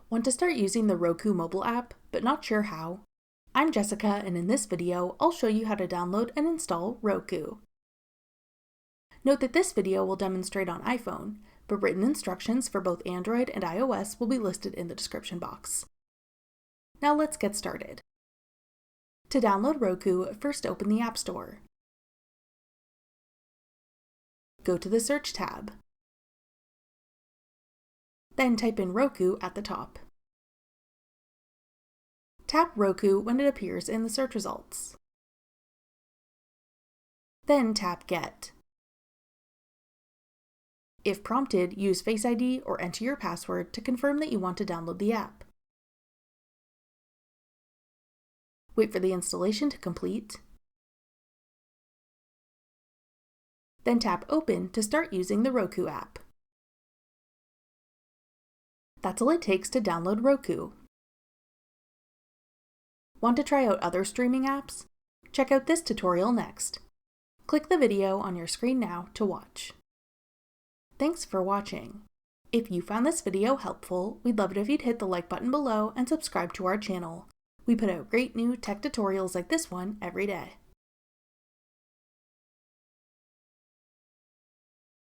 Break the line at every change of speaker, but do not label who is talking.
Want to start using the Roku mobile app, but not sure how? I'm Jessica, and in this video, I'll show you how to download and install Roku. Note that this video will demonstrate on iPhone, but written instructions for both Android and iOS will be listed in the description box. Now let's get started. To download Roku, first open the App Store. Go to the Search tab. Then type in Roku at the top. Tap Roku when it appears in the search results. Then tap Get. If prompted, use Face ID or enter your password to confirm that you want to download the app. Wait for the installation to complete. Then tap Open to start using the Roku app. That's all it takes to download Roku. Want to try out other streaming apps? Check out this tutorial next. Click the video on your screen now to watch. Thanks for watching. If you found this video helpful, we'd love it if you'd hit the like button below and subscribe to our channel. We put out great new tech tutorials like this one every day.